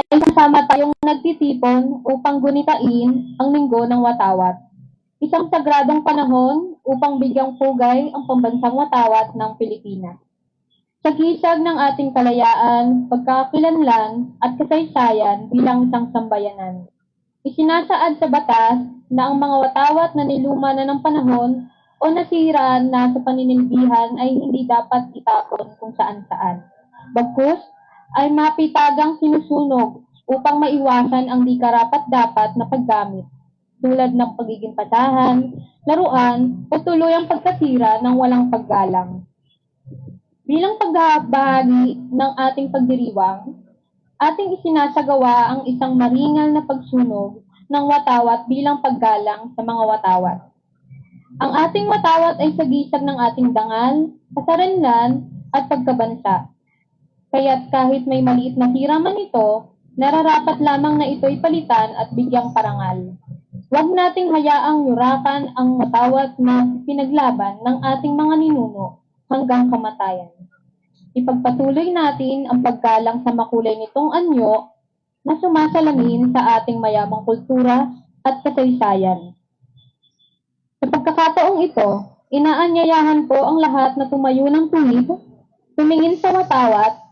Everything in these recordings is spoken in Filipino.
ay kasama tayong nagtitipon upang gunitain ang linggo ng Watawat. Isang sagradong panahon upang bigyang pugay ang pambansang Watawat ng Pilipinas. Sa gisag ng ating kalayaan, pagkakakilanlan at kasaysayan bilang isang sambayanan. Isinasaad sa batas na ang mga Watawat na niluma na ng panahon o nasira na sa paninilbihan ay hindi dapat itapon kung saan-saan. Bagkus, ay mapitagang sinusunog upang maiwasan ang di karapat-dapat na paggamit, tulad ng pagiging pasahan, laruan, o tuluyang pagkasira ng walang paggalang. Bilang pagbahagi ng ating pagdiriwang, ating isinasagawa ang isang maringal na pagsunog ng Watawat bilang paggalang sa mga Watawat. Ang ating Watawat ay sagisag ng ating dangal, kasaranlan, at pagkabansa. Kaya't kahit may maliit na sira man ito, nararapat lamang na ito'y palitan at bigyang parangal. Huwag nating hayaang yurakan ang Watawat na pinaglaban ng ating mga ninuno hanggang kamatayan. Ipagpatuloy natin ang paggalang sa makulay nitong anyo na sumasalamin sa ating mayamang kultura at kasaysayan. Sa pagkakataong ito, inaanyayahan ko ang lahat na tumayo ng tuwid, tumingin sa Watawat,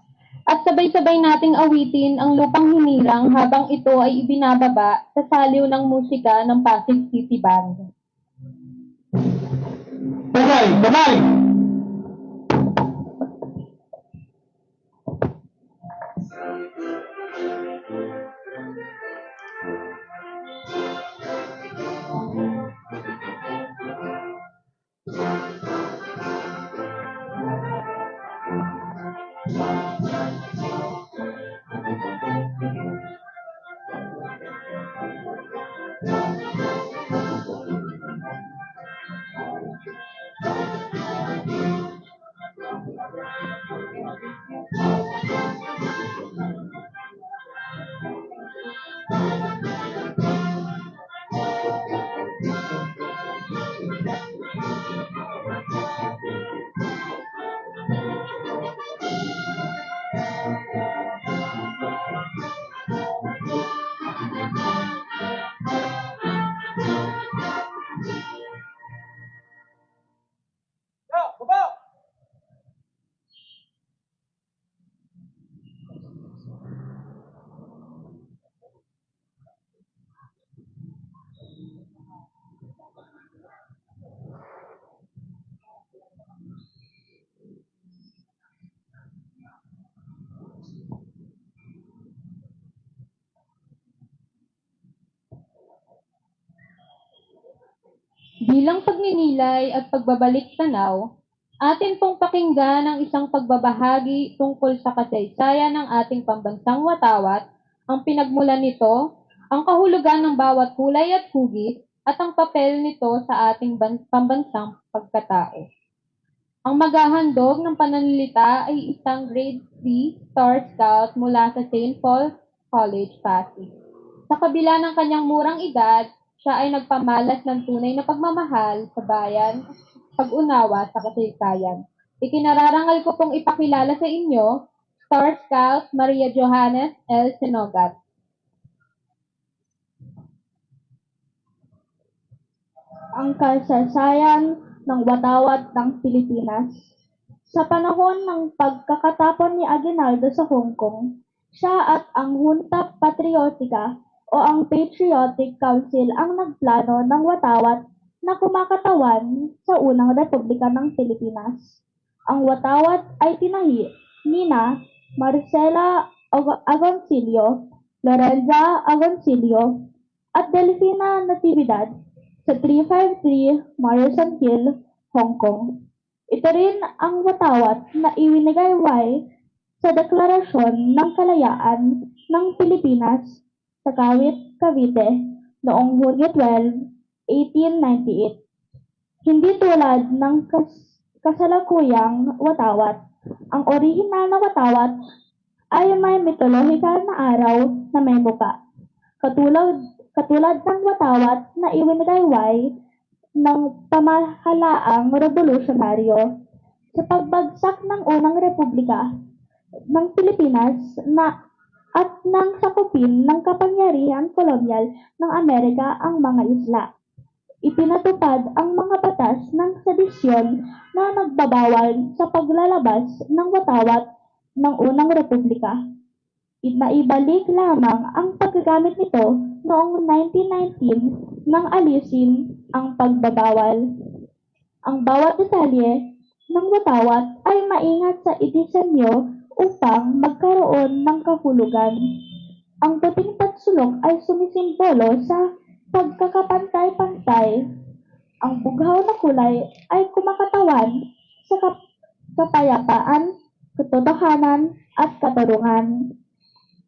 at sabay-sabay nating awitin ang lupang hinirang habang ito ay ibinababa sa saliw ng musika ng Pasig City Band. Bagay! Bagay! Bilang pagninilay at pagbabalik tanaw, atin pong pakinggan ang isang pagbabahagi tungkol sa kasaysayan ng ating pambansang Watawat, ang pinagmulan nito, ang kahulugan ng bawat kulay at hugis, at ang papel nito sa ating pambansang pagkatao. Ang maghahandog ng pananalita ay isang grade 3 Star Scout mula sa St. Paul College, Pasig. Sa kabila ng kanyang murang edad, siya ay nagpamalas ng tunay na pagmamahal sa bayan, pag-unawa sa kasaysayan. Ikinararangal ko pong ipakilala sa inyo, Star Scout Maria Johannes L. Sinogat. Ang kasaysayan ng Watawat ng Pilipinas. Sa panahon ng pagkakatapon ni Aguinaldo sa Hong Kong, siya at ang Junta Patriotica o ang Patriotic Council ang nagplano ng Watawat na kumakatawan sa unang Republika ng Pilipinas. Ang Watawat ay tinahi nina Marcela Agoncillo, Lorenza Agoncillo, at Delfina Natividad sa 353 Morrison Hill, Hong Kong. Ito rin ang Watawat na iwinigay sa Deklarasyon ng Kalayaan ng Pilipinas sa Kawit, Cavite noong Hunyo 12, 1898. Hindi tulad ng kasalukuyang Watawat, ang orihinal na Watawat ay may mitolohikal na araw na may muka. Katulad ng Watawat na iwinagayway ng pamahalaang revolusyonaryo sa pagbagsak ng unang republika, ng Pilipinas at nang sakupin ng kapangyarihan kolonyal ng Amerika ang mga isla. Ipinatupad ang mga batas ng sedisyon na nagbabawal sa paglalabas ng watawat ng unang republika. Naibalik lamang ang paggagamit nito noong 1919 nang alisin ang pagbabawal. Ang bawat detalye ng watawat ay maingat sa idisenyo upang magkaroon ng kahulugan. Ang puting patsulok ay sumisimbolo sa pagkakapantay-pantay. Ang bughaw na kulay ay kumakatawan sa kapayapaan, katotohanan at katarungan.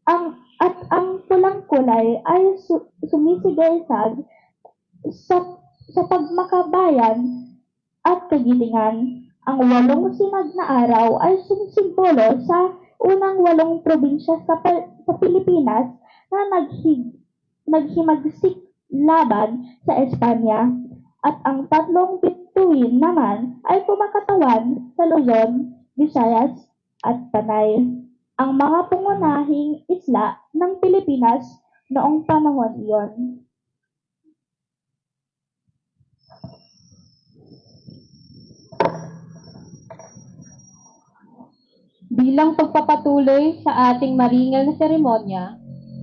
Ang pulang kulay ay sumisigasag sa pagmakabayan at kagitingan. Ang 8 sinag na araw ay sumisimbolo sa unang 8 probinsya sa Pilipinas na naghimagsik laban sa Espanya. At ang 3 bituin naman ay kumakatawan sa Luzon, Visayas at Panay, ang mga pangunahing isla ng Pilipinas noong panahon iyon. Bilang pagpapatuloy sa ating maringal na seremonya,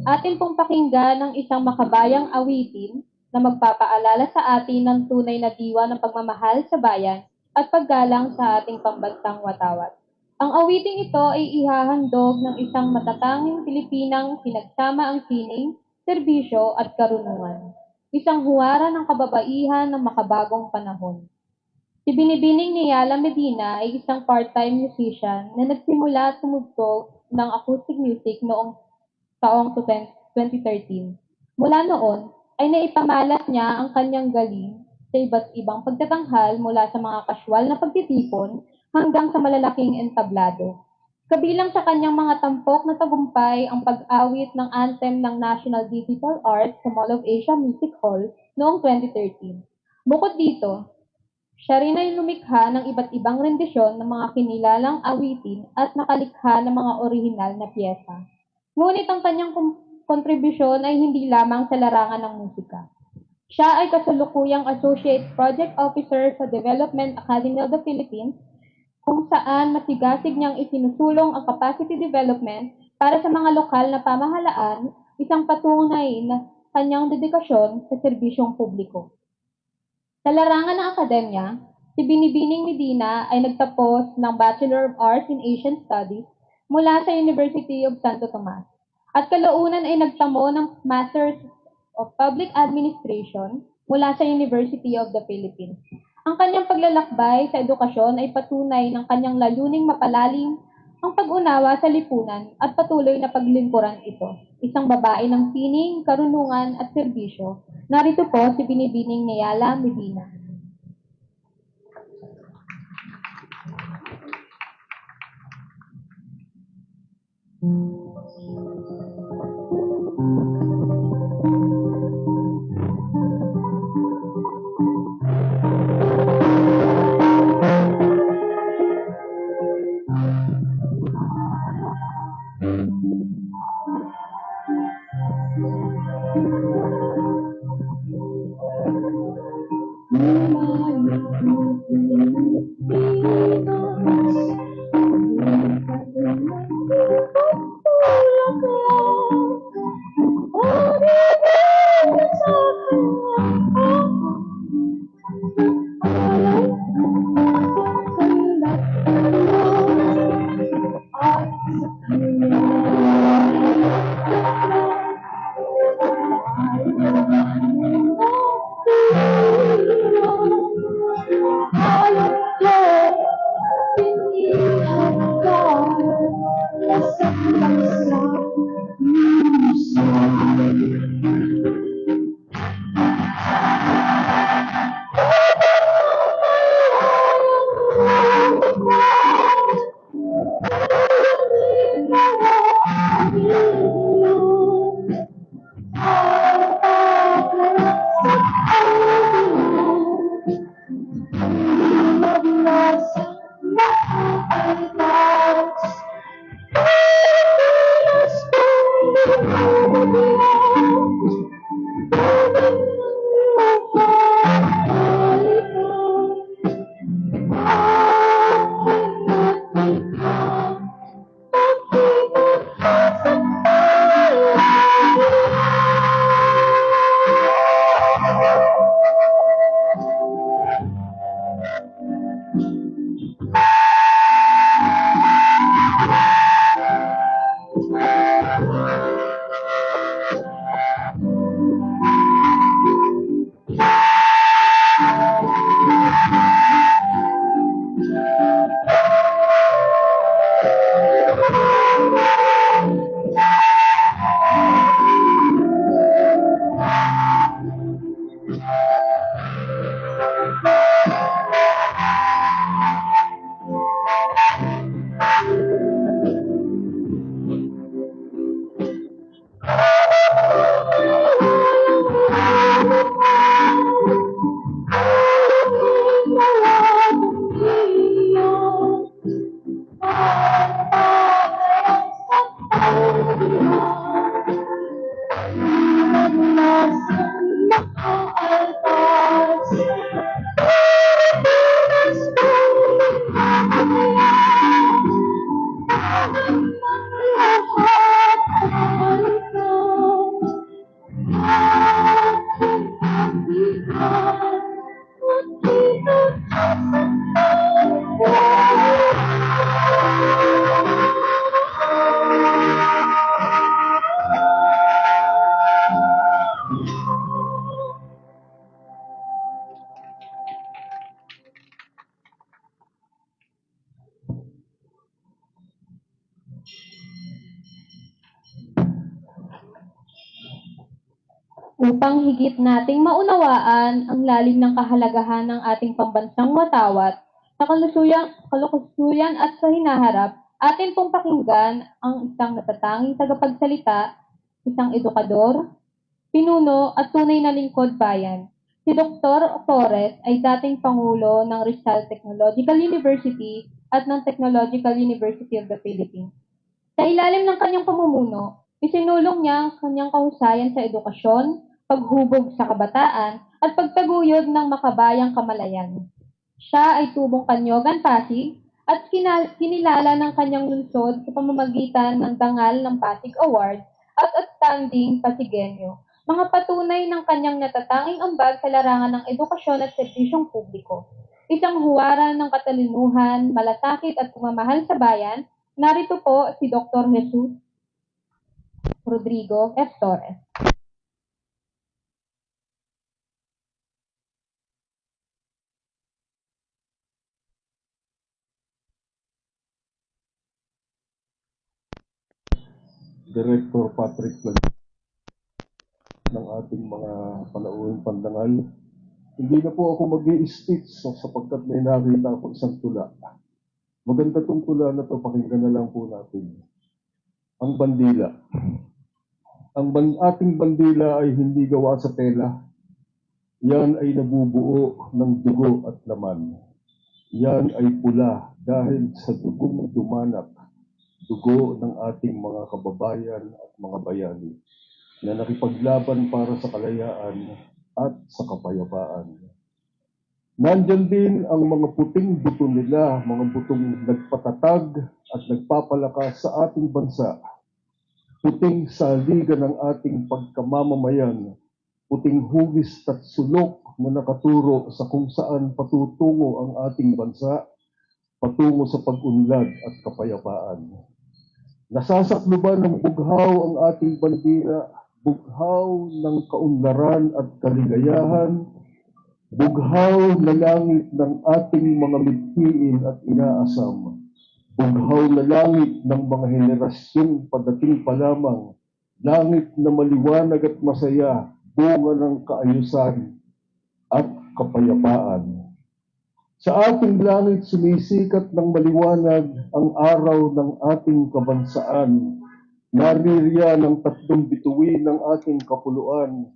atin pong pakinggan ang isang makabayang awitin na magpapaalala sa atin ng tunay na diwa ng pagmamahal sa bayan at paggalang sa ating pambansang watawat. Ang awiting ito ay ihahandog ng isang matatanging Pilipinang pinagsama ang sining, serbisyo at karunungan. Isang huwara ng kababaihan ng makabagong panahon. Si Binibining Niyala Medina ay isang part-time musician na nagsimula tumugtog ng acoustic music noong taong 2013. Mula noon, ay naipamalas niya ang kanyang galing sa iba't ibang pagtatanghal mula sa mga kasyual na pagtitipon hanggang sa malalaking entablado. Kabilang sa kanyang mga tampok na tagumpay ang pag-awit ng anthem ng National Digital Arts sa Mall of Asia Music Hall noong 2013. Bukod dito, siya rin ay lumikha ng iba't ibang rendisyon ng mga kinilalang awitin at nakalikha ng mga orihinal na piyesa. Ngunit ang kanyang kontribusyon ay hindi lamang sa larangan ng musika. Siya ay kasalukuyang Associate Project Officer sa Development Academy of the Philippines, kung saan masigasig niyang isinusulong ang capacity development para sa mga lokal na pamahalaan, isang patunay na kanyang dedikasyon sa serbisyong publiko. Sa larangan ng akademya, si Binibining Medina ay nagtapos ng Bachelor of Arts in Asian Studies mula sa University of Santo Tomas at kalaunan ay nagtamo ng Masters of Public Administration mula sa University of the Philippines. Ang kanyang paglalakbay sa edukasyon ay patunay ng kanyang layuning mapalalim ang pag-unawa sa lipunan at patuloy na paglingkuran ito. Isang babae ng sining, karunungan at serbisyo. Narito po si Binibining Niyala Medina. Upang higit nating maunawaan ang lalim ng kahalagahan ng ating pambansang watawat sa kalukuyan at sa hinaharap, atin pong pakinggan ang isang natatanging tagapagsalita, isang edukador, pinuno at tunay na lingkod bayan. Si Dr. Torres ay dating Pangulo ng Rizal Technological University at ng Technological University of the Philippines. Sa ilalim ng kanyang pamumuno, isinulong niya ang kanyang kahusayan sa edukasyon, paghubog sa kabataan, at pagtaguyod ng makabayang kamalayan. Siya ay tubong Kanyogan, Pasig, at kinilala ng kanyang lungsod sa pamamagitan ng Dangal ng Pasig Award at Outstanding Pasigenyo, mga patunay ng kanyang natatanging ambag sa larangan ng edukasyon at serbisyong publiko. Isang huwaran ng katalinuhan, malasakit at pagmamahal sa bayan. Narito po si Dr. Jesus Rodrigo F. Torres. Director Patrick ng ating mga panauhing pandangal. Hindi na po ako mag-i-speech sapagkat may nakita ako isang tula. Maganda tong tula na to, pakinggan na lang po natin. Ang bandila. Ating bandila ay hindi gawa sa tela. Yan ay nabubuo ng dugo at laman. Yan ay pula dahil sa dugong dumanak, dugo ng ating mga kababayan at mga bayani na nakipaglaban para sa kalayaan at sa kapayapaan. Nandyan din ang mga puting buto nila, mga butong nagpatatag at nagpapalakas sa ating bansa. Puting saligan ng ating pagkamamamayan, puting hugis at sulok na nakaturo sa kung saan patutungo ang ating bansa, patungo sa pag-unlad at kapayapaan. Nasasakluban ng bughaw ang ating bandila, bughaw ng kaunlaran at kaligayahan, bughaw na langit ng ating mga mithiin at inaasam, bughaw na langit ng mga henerasyong padating pa lamang, langit na maliwanag at masaya, bunga ng kaayusan at kapayapaan. Sa ating langit sumisikat ng maliwanag ang araw ng ating kabansaan. Naririyan ang tatlong bituin ng ating kapuluan.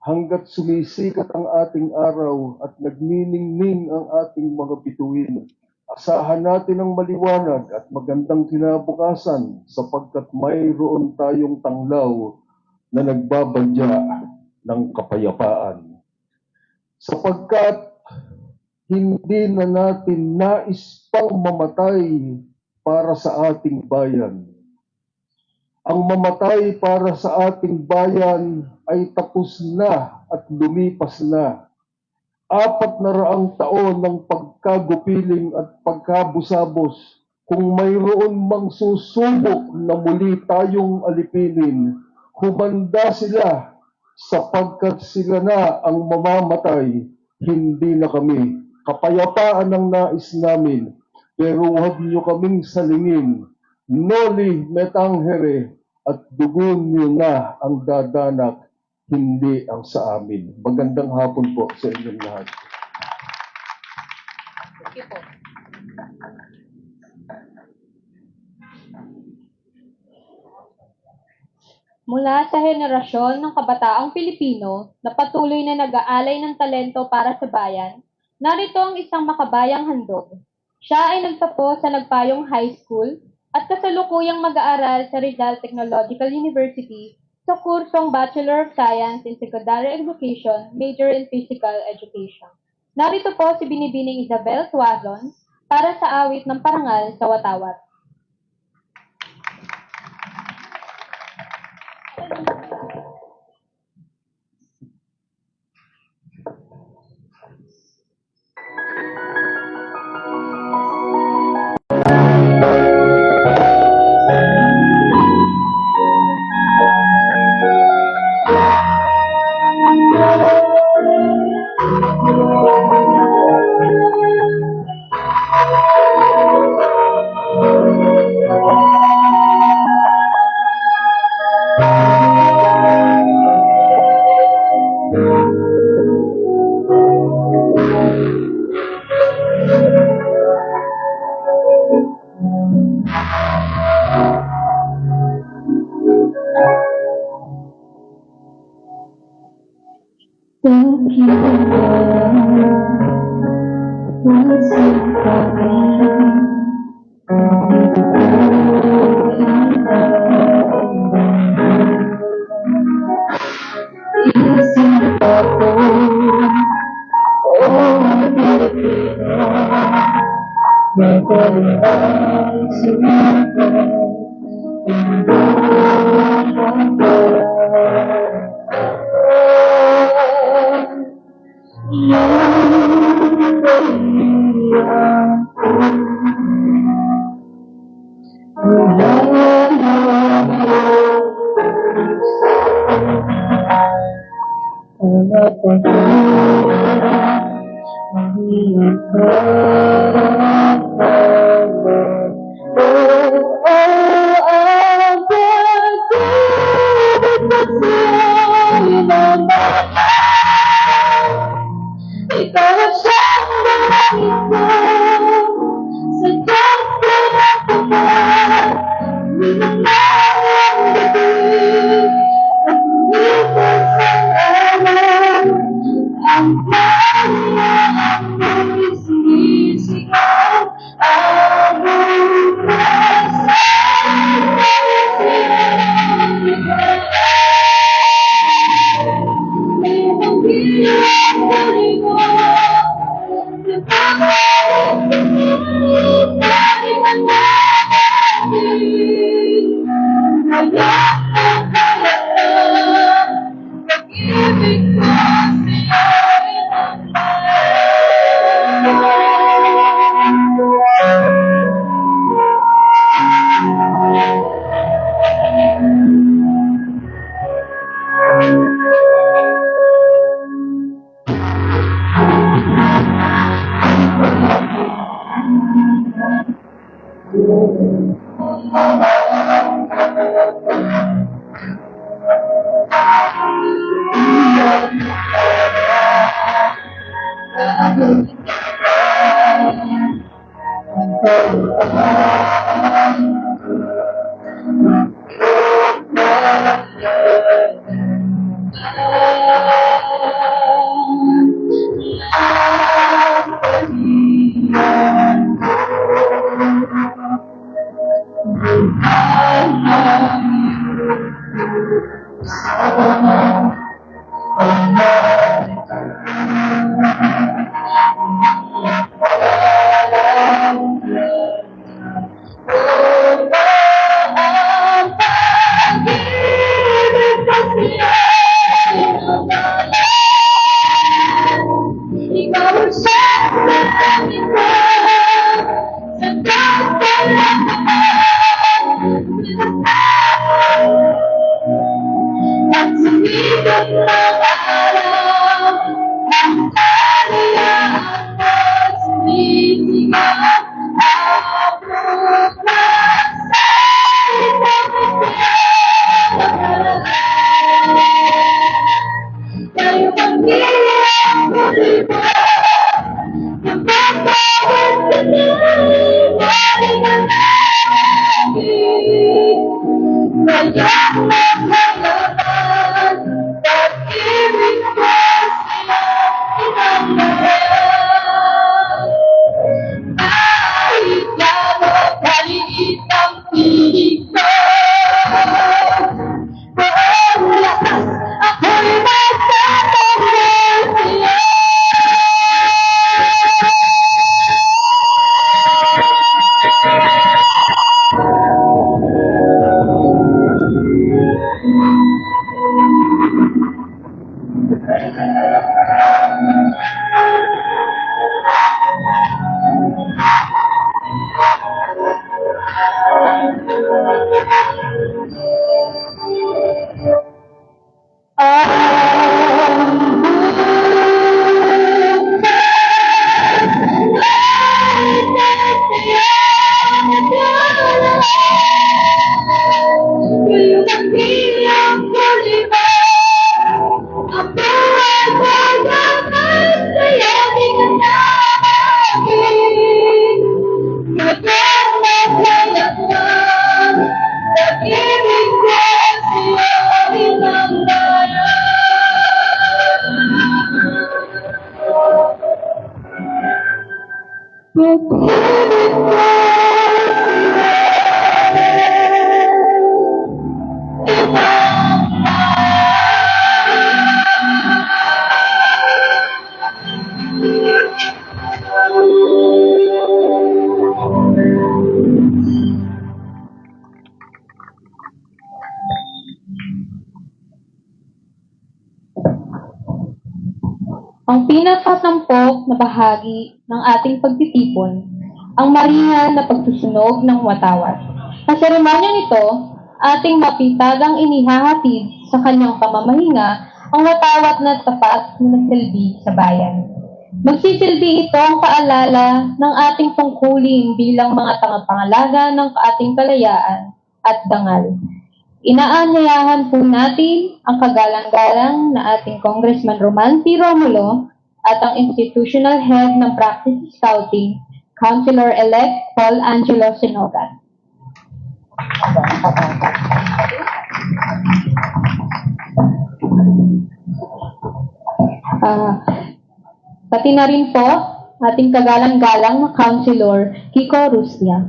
Hanggat sumisikat ang ating araw at nagniningning ang ating mga bituin, asahan natin ang maliwanag at magandang kinabukasan sapagkat mayroon tayong tanglaw na nagbabadya ng kapayapaan. Sapagkat hindi na natin nais pang mamatay para sa ating bayan. Ang mamatay para sa ating bayan ay tapos na at lumipas na. 400 taon ng pagkagupiling at pagkabusabos, kung mayroon mang susubok na muli tayong alipinin, humanda sila sapagkat sila na ang mamamatay, hindi na kami. Kapayapaan ang nais namin, pero huwag niyo kaming salingin. Noli me tangere, at dugon niyo na ang dadanak, hindi ang sa amin. Magandang hapon po sa inyong lahat. Thank you po. Mula sa henerasyon ng kabataang Pilipino na patuloy na nag-aalay ng talento para sa bayan, narito ang isang makabayang handog. Siya ay nagtapos sa Nagpayong High School at kasalukuyang mag-aaral sa Rizal Technological University sa kursong Bachelor of Science in Secondary Education, major in Physical Education. Narito po si Binibining Isabel Tuazon para sa awit ng parangal sa Watawat. Ikaw at siyang dalangin ko sa dapwa ng pagkat minamahal gabi at umitas ang araw ang kanya ako'y sinisigaw ang bukas ay Ngayong ang bilang Ang pinakatampok na bahagi ng ating pagtitipon, ang maringal na pagsusunog ng watawat. Sa seremonyang ito, ating mapitagang inihahatid sa kanyang pamamahinga ang watawat na tapat na nagsilbi sa bayan. Magsisilbi ito ang paalala ng ating tungkulin bilang mga tagapangalaga ng ating kalayaan at dangal. Inaanyayahan po natin ang kagalang-galang na ating Congressman Roman T. Romulo at ang Institutional Head ng Practice Scouting, Councilor-elect Paul Angelo Sinogat. Pati na rin po ating kagalang-galang na Councilor Kiko Rustia.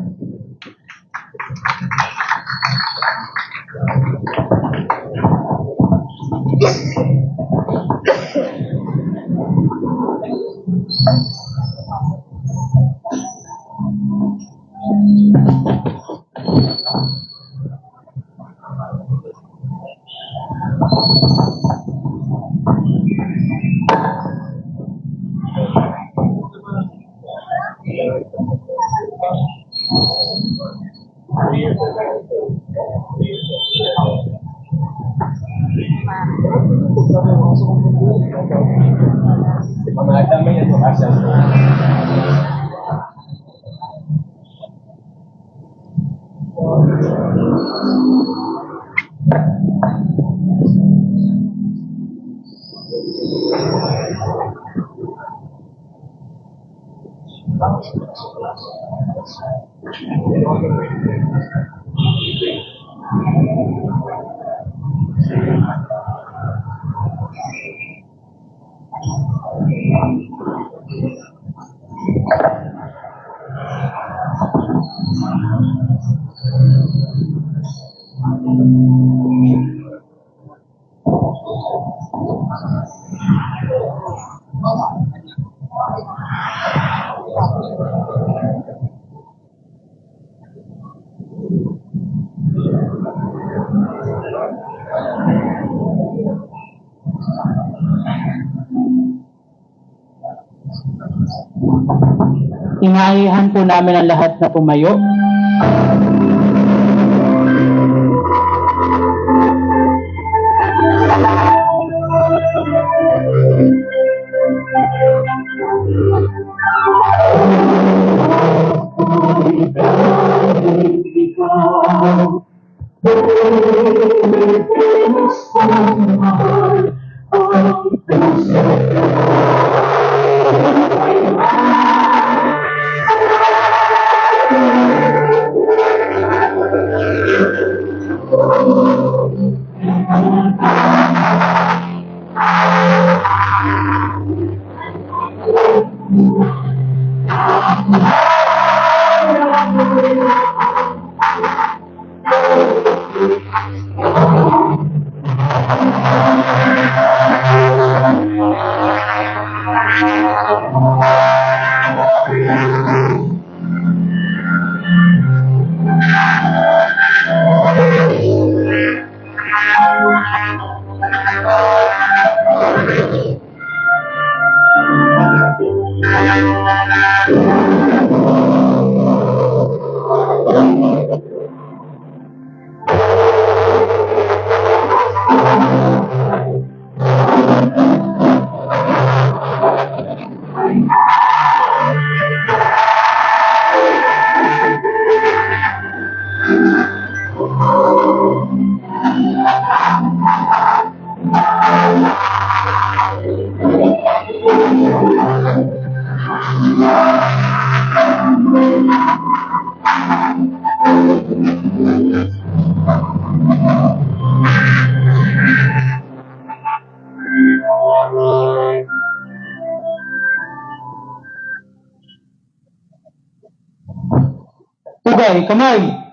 Inahihan po namin ang lahat na pumayo. Pugay, kamay!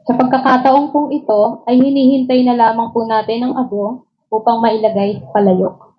Sa pagkakataong pong ito ay hinihintay na lamang po natin ang abo upang mailagay sa palayok.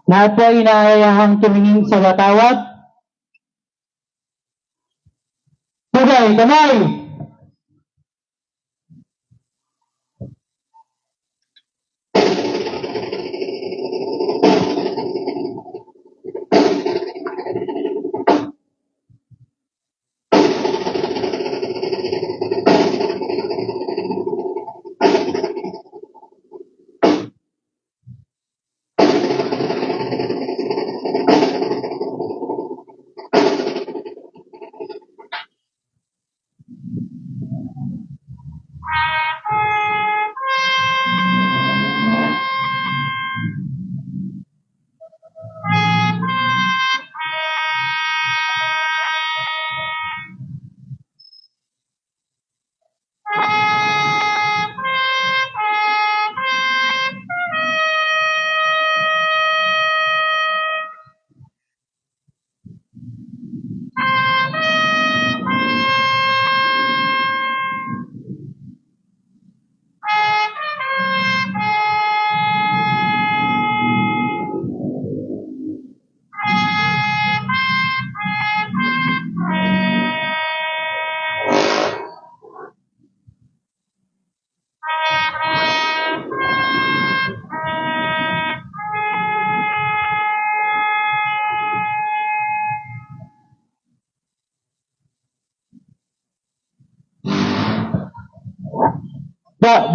Lahat po ay inaayahang tumingin sa watawat. Pugay, kamay!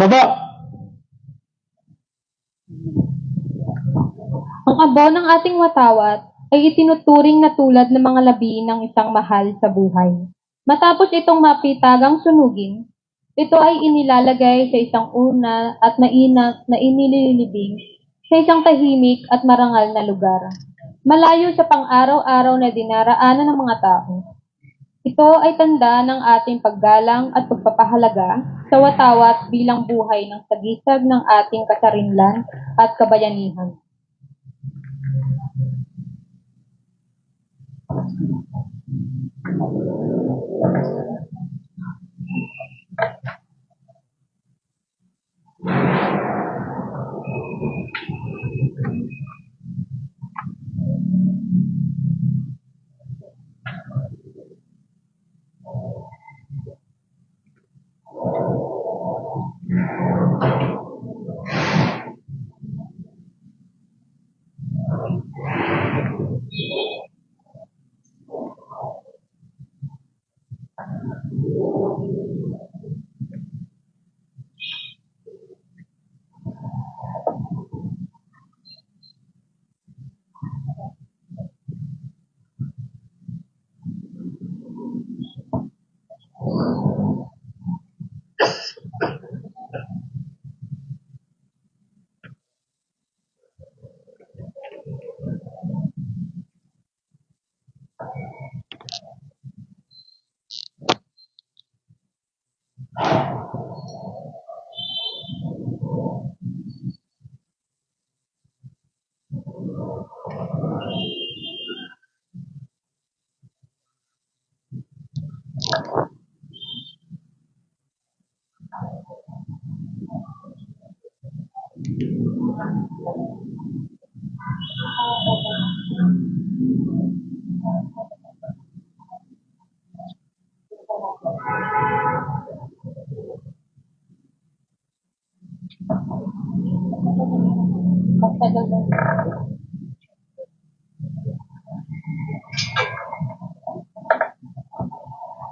Baba! Ang abo ng ating watawat ay itinuturing na tulad ng mga labi ng isang mahal sa buhay. Matapos itong mapitagang sunugin, ito ay inilalagay sa isang una at mainat na inililibing sa isang tahimik at marangal na lugar, malayo sa pang-araw-araw na dinaraanan ng mga tao. Ito ay tanda ng ating paggalang at pagpapahalaga sa watawat bilang buhay ng sagisag ng ating kasarinlan at kabayanihan.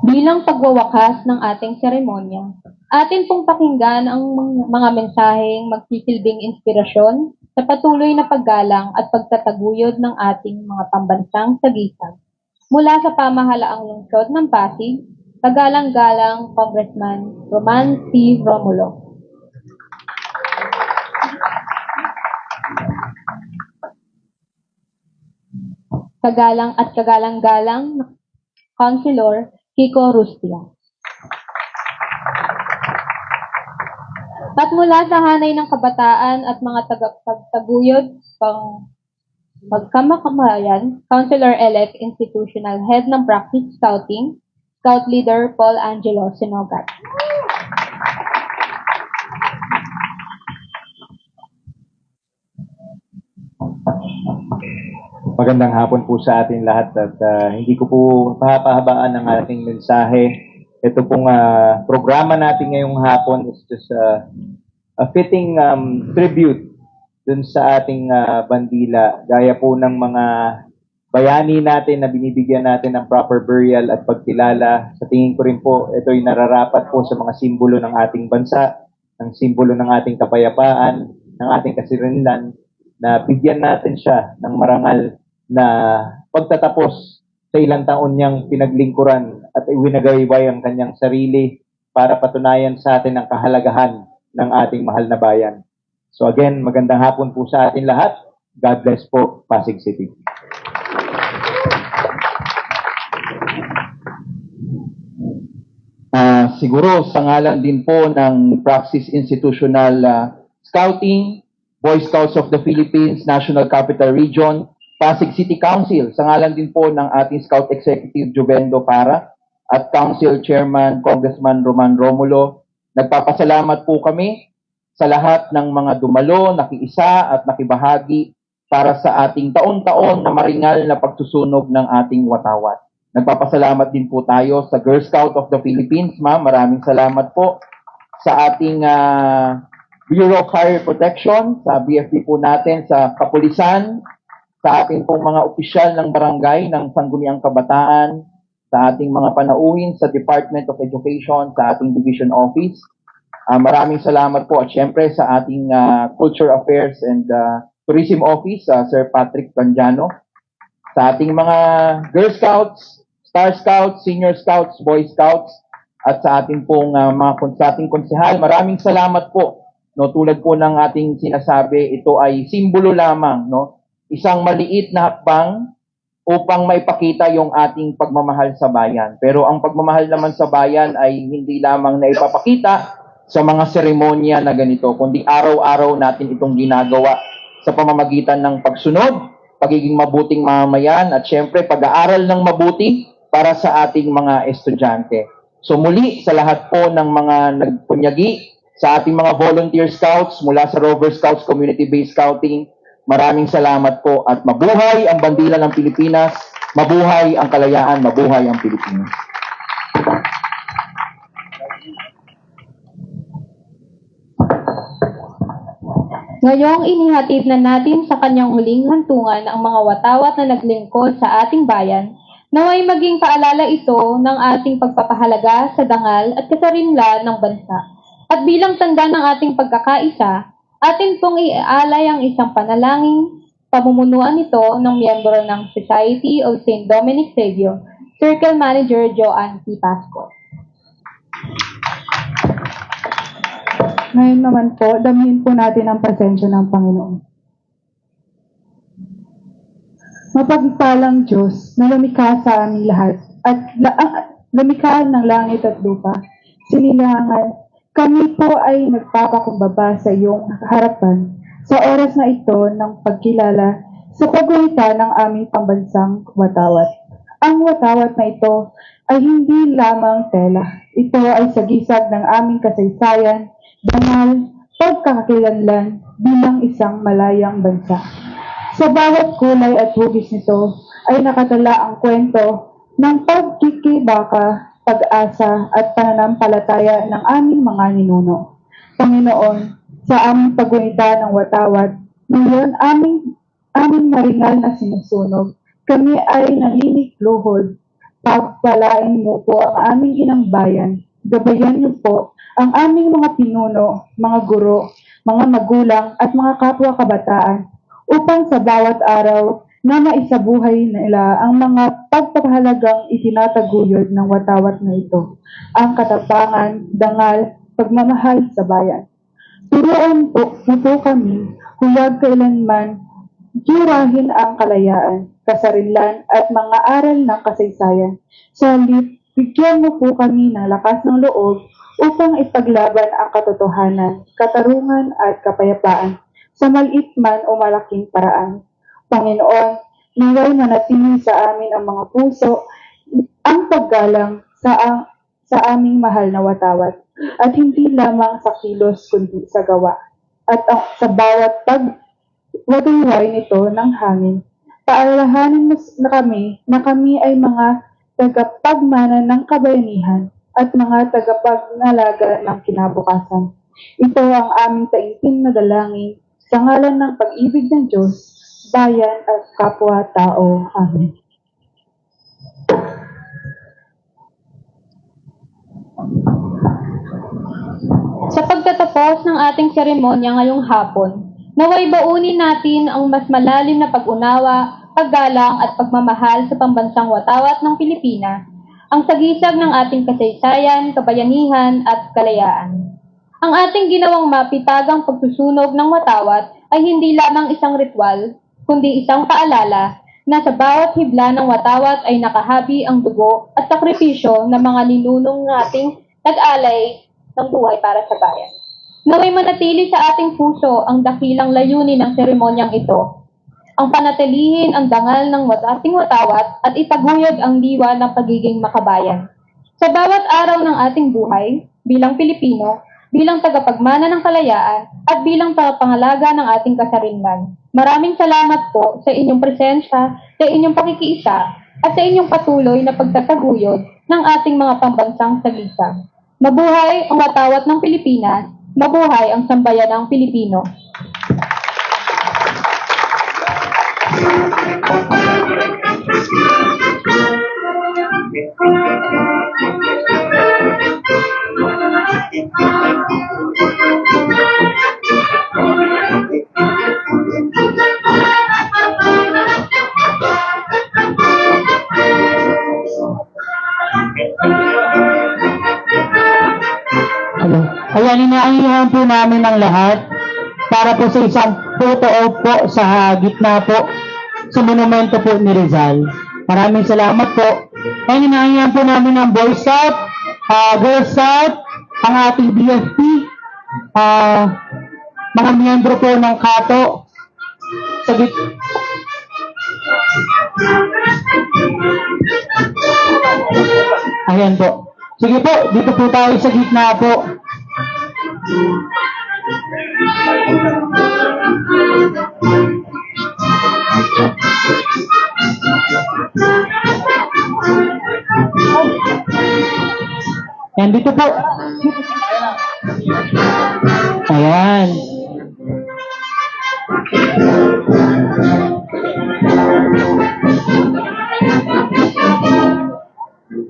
Bilang pagwawakas ng ating seremonya, atin pong pakinggan ang mga mensaheng magsisilbing inspirasyon sa patuloy na paggalang at pagtataguyod ng ating mga pambansang sagisag. Mula sa pamahalaang lungsod ng Pasig, kagalang-galang Congressman Roman C. Romulo. Kagalang at kagalang-galang Councilor Kiko Rustia. At mula sa hanay ng kabataan at mga tagapagtaguyod pang magkamakamayan, Councilor-elect Institutional Head ng Practice Scouting, Scout Leader Paul Angelo Sinogat. Magandang hapon po sa atin lahat at hindi ko po pahahabaan ang ating mensahe. Ito pong programa natin ngayong hapon is just a fitting tribute dun sa ating bandila. Gaya po ng mga bayani natin na binibigyan natin ng proper burial at pagkilala. Sa tingin ko rin po, ito'y nararapat po sa mga simbolo ng ating bansa, ng simbolo ng ating kapayapaan, ng ating kasirinlan, na bigyan natin siya ng marangal na pagtatapos sa ilang taon niyang pinaglingkuran at iwinagayway ang kanyang sarili para patunayan sa atin ang kahalagahan ng ating mahal na bayan. So again, magandang hapon po sa atin lahat. God bless po, Pasig City. Siguro sa ngalan din po ng Praxis Institutional Scouting, Boy Scouts of the Philippines, National Capital Region, Pasig City Council, sa ngalan din po ng ating Scout Executive Juvendo Para at Council Chairman Congressman Roman Romulo, nagpapasalamat po kami sa lahat ng mga dumalo, nakiisa at nakibahagi para sa ating taon-taon na maringal na pagsusunog ng ating watawat. Nagpapasalamat din po tayo sa Girl Scout of the Philippines, ma'am. Maraming salamat po sa ating Bureau of Fire Protection, sa BFP po natin, sa Kapulisan, sa ating pong mga opisyal ng barangay ng Sangguniang Kabataan, sa ating mga panauhin sa Department of Education, sa ating Division Office. Maraming salamat po at syempre sa ating Culture Affairs and Tourism Office, Sir Patrick Panjano, sa ating mga Girl Scouts, Star Scouts, Senior Scouts, Boy Scouts, at sa ating pong sa ating konsehal. Maraming salamat po. No, tulad po ng ating sinasabi, ito ay simbolo lamang, no? Isang maliit na hakbang upang maipakita yung ating pagmamahal sa bayan. Pero ang pagmamahal naman sa bayan ay hindi lamang na ipapakita sa mga seremonya na ganito, kundi araw-araw natin itong ginagawa sa pamamagitan ng pagsunod, pagiging mabuting mamamayan, at syempre pag-aaral ng mabuti para sa ating mga estudyante. So muli sa lahat po ng mga nagpunyagi, sa ating mga volunteer scouts mula sa Rover Scouts Community-Based Scouting, maraming salamat po at mabuhay ang bandila ng Pilipinas, mabuhay ang kalayaan, mabuhay ang Pilipinas. Ngayong inihatid na natin sa kanyang huling hantungan ang mga watawat na naglingkod sa ating bayan, naway maging paalala ito ng ating pagpapahalaga sa dangal at kasarinlan ng bansa. At bilang tanda ng ating pagkakaisa, atin pong iaalay ang isang panalangin, pamumunuan nito ng miyembro ng Society of St. Dominic Saviour, Circle Manager Joanne P. Pasco. Ngayon naman po, damhin po natin ang pasensya ng Panginoon. Mapagpalang Diyos na lumikha sa aming lahat at lumikha ng langit at lupa, sinilangan, kami po ay nagpapakumbaba sa iyong harapan sa oras na ito ng pagkilala sa pagguhita ng aming pambansang watawat. Ang watawat na ito ay hindi lamang tela. Ito ay sagisag ng aming kasaysayan, dangal, pagkakakilanlan bilang isang malayang bansa. Sa bawat kulay at hugis nito ay nakatala ang kwento ng pagkikibaka, pag-asa at pananampalataya ng aming mga ninuno. Panginoon, sa aming paggunita ng watawat, ngayon aming maringal na sinusunog, kami ay naninikluhod. Pagpalain mo po ang aming inang bayan. Gabayan niyo po ang aming mga pinuno, mga guro, mga magulang at mga kapwa kabataan upang sa bawat araw na maisabuhay nila ang mga pagpapahalagang itinataguyod ng watawat na ito, ang katapangan, dangal, pagmamahal sa bayan. Turuan po kami, huwag kailanman jurahin ang kalayaan, kasarinlan at mga aral ng kasaysayan. Sa halip, bigyan mo po kami ng lakas ng loob upang ipaglaban ang katotohanan, katarungan at kapayapaan sa maliit man o malaking paraan. Panginoon, naway manatili sa amin ang mga puso, ang paggalang sa aming mahal na watawat, at hindi lamang sa kilos kundi sa gawa. At sa bawat pagwagayway nito ng hangin, Paalahanin mo na kami ay mga tagapagmana ng kabayanihan at mga tagapagngalaga ng kinabukasan. Ito ang aming taimtim na dalangin sa ngalan ng pag-ibig ng Diyos, bayan at kapwa-tao. Amen. Sa pagtatapos ng ating seremonya ngayong hapon, naway baunin natin ang mas malalim na pag-unawa, paggalang at pagmamahal sa pambansang watawat ng Pilipinas, ang sagisag ng ating kasaysayan, kabayanihan at kalayaan. Ang ating ginawang mapitagang pagsusunog ng watawat ay hindi lamang isang ritual, kundi isang paalala na sa bawat hibla ng watawat ay nakahabi ang dugo at sakripisyo ng mga ninunong nating nag-alay ng buhay para sa bayan. Naway manatili sa ating puso ang dakilang layunin ng seremonyang ito, ang panatilihin ang dangal ng ating watawat at itaguyod ang diwa ng pagiging makabayan. Sa bawat araw ng ating buhay, bilang Pilipino, bilang tagapagmana ng kalayaan, at bilang tagapangalaga ng ating kasarinlan, maraming salamat po sa inyong presensya, sa inyong pakikiisa, at sa inyong patuloy na pagtataguyod ng ating mga pambansang sagisag. Mabuhay ang watawat ng Pilipinas, mabuhay ang sambayanang Pilipino. Kaya ninaihan po namin ang lahat para po sa isang photo op po sa gitna po sa monumento po ni Rizal. Maraming salamat po. Kaya ninaihan po namin ang Boy Scout, Girl Scout, ang ating BFP, mga miyembro po ng Kato sa gitna. Ayan po. Sige po, dito po tayo sa gitna po. Yan, dito po. Ayan.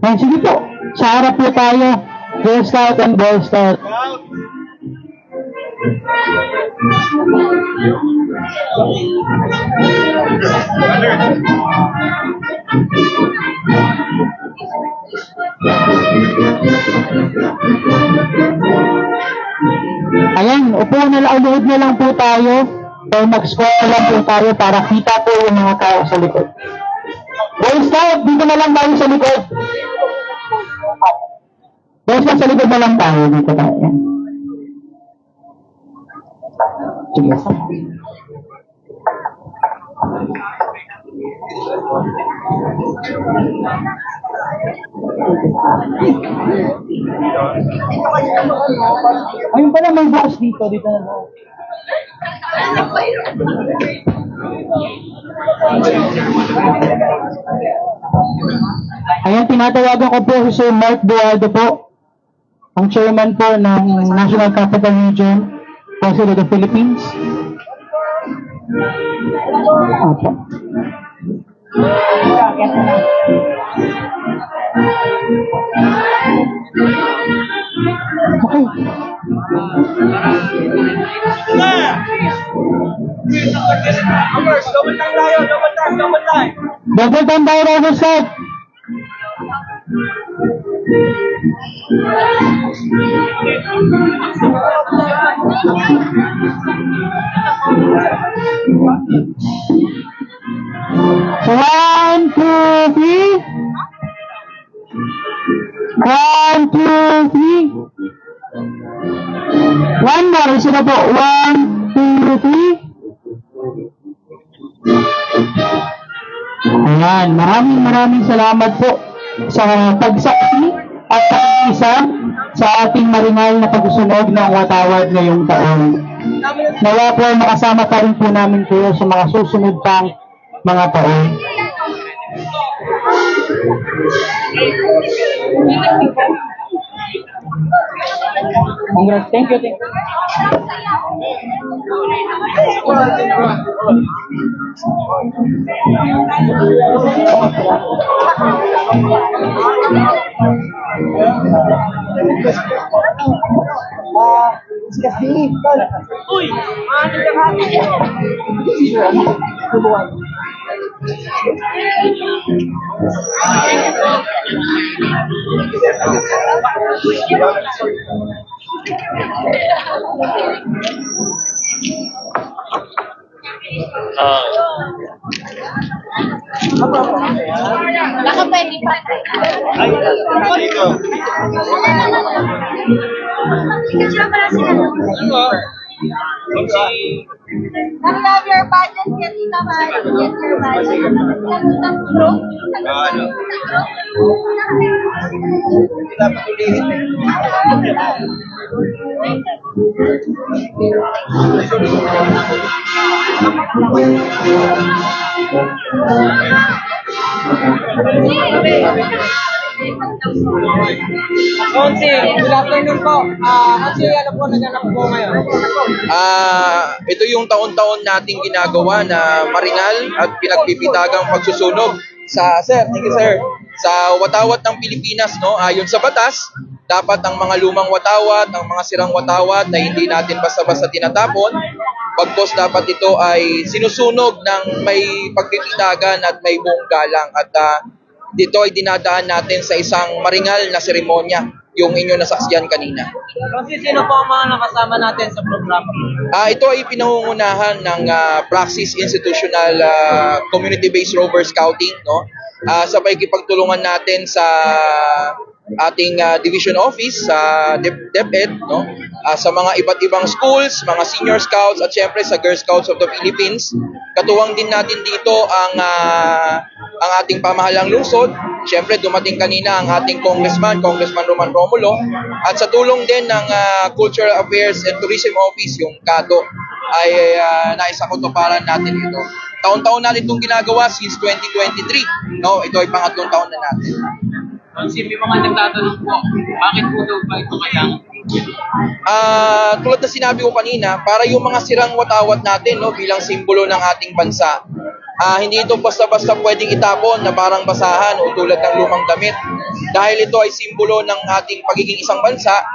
Ayan, sige po. Sa harap po tayo. Girl Scout and Boy Scout. Ayan, upo na lang, ulood na lang po tayo. O mag-square lang po tayo para kita po yung mga tao sa likod. Boy Scout, dito na lang tayo sa likod. Boy Scout, sa likod na lang tayo. Dito tayo. Ayan. Sige. Ayun pala, may box dito. Dito na lang. Ayan, tinatawagan ko po si Sir Mark Dualdo po, ang chairman po ng National Capital Region, Council of the Philippines. Opo. Okay. Double time tayo, Robert Scott. One, two, three. 1, 2, 3. One more. Isa na po. 1, 2, 3. Ayan. Maraming salamat po sa pagsaksi at pag-isa sa ating maringal na pagsusunog ng watawad ngayong taon. Nawa po makasama pa rin po namin kayo sa mga susunod pang mga taon. Congrats. Thank you. Thank you. Baka pwede pa. I love your budget, Tita Mari. Get your budget. Konsi, good afternoon po. Kasi ano po naganap po ngayon? Ito yung taon-taon nating ginagawa na maringal at pinagpipitagang pagsusunog sa thank you sir, sa watawat ng Pilipinas, no? Ayon sa batas, dapat ang mga lumang watawat, ang mga sirang watawat na hindi natin basta-basta tinatapon, pagkos dapat ito ay sinusunog ng may pagpipitagan at may buong galang at dito ay dinadaan natin sa isang maringal na seremonya, yung inyo nasaksiyan kanina. Kasi sino po ang mga nakasama natin sa programa? Ito ay pinangungunahan ng Praxis Institutional Community-Based Rover Scouting, no? Sa pakikipagtulungan natin sa ating division office sa DepEd, no? Sa mga iba't ibang schools, mga senior scouts at syempre sa Girl Scouts of the Philippines. Katuwang din natin dito ang ating pamahalang lungsod. Syempre dumating kanina ang ating Congressman Roman Romulo, at sa tulong din ng Cultural Affairs and Tourism Office, yung KATO, ay naisakutuparan natin ito. Taon-taon natin itong ginagawa since 2023. No, ito ay pangatlong taon na natin. Kasi may mga nagtatanong po, bakit po daw ba ito kailangan? Tulad na sinabi ko kanina, para yung mga sirang watawat natin, no, bilang simbolo ng ating bansa, hindi ito basta-basta pwedeng itapon na parang basahan o tulad ng lumang damit. Dahil ito ay simbolo ng ating pagiging isang bansa,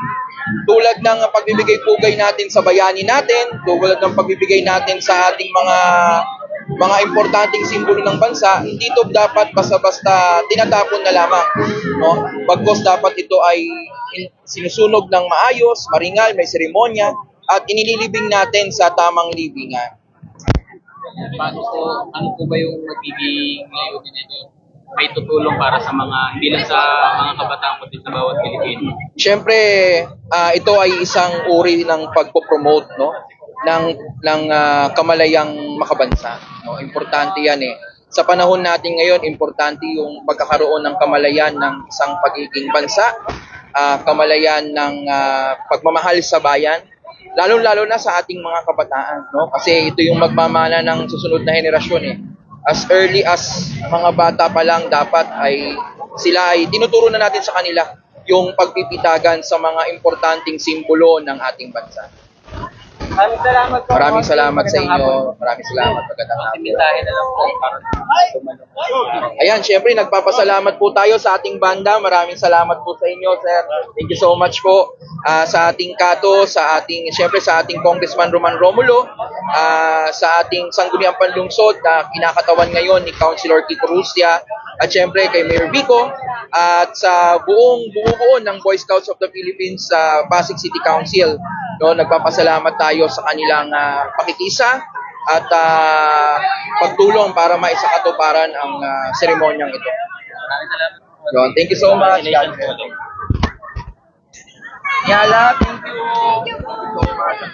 tulad ng pagbibigay pugay natin sa bayani natin, tulad ng pagbibigay natin sa ating mga importanteng simbolo ng bansa, hindi ito dapat basta-basta tinatapon na lamang, no? Bagkus dapat ito ay sinusunog ng maayos, maringal, may seremonya, at inililibing natin sa tamang libingan. Paano po, ano po ba yung magiging ngayon nito? May tutulong para sa mga, hindi lang sa mga kabataan kundi sa bawat Pilipino? Siyempre, ito ay isang uri ng pagpo-promote, no, ng kamalayang makabansa, no. Importante 'yan eh. Sa panahon natin ngayon, importante yung pagkakaroon ng kamalayan ng isang pagiging bansa, kamalayan ng pagmamahal sa bayan, lalo-lalo na sa ating mga kabataan, no? Kasi ito yung magmamana ng susunod na henerasyon eh. As early as mga bata pa lang, dapat ay sila ay tinuturo na natin sa kanila yung pagpipitagan sa mga importanteng simbolo ng ating bansa. Maraming salamat po. Maraming salamat sa inyo. Maraming salamat. Magandang hapon. Simitahin na lang po. Ayan, syempre nagpapasalamat po tayo sa ating banda. Maraming salamat po sa inyo, sir. Thank you so much po sa ating KATO, syempre sa ating Congressman Roman Romulo, sa ating Sangguniang Panlungsod na kinakatawan ngayon ni Councilor Kiko Rustia, at syempre kay Mayor Vico, at sa buo ng Boy Scouts of the Philippines sa Pasig City Council. No, nagpapasalamat tayo sa kanilang pakikisa at pagtulong para maisakatuparan ang seremonyang ito. Yun, thank you so much. Yala, thank you so much.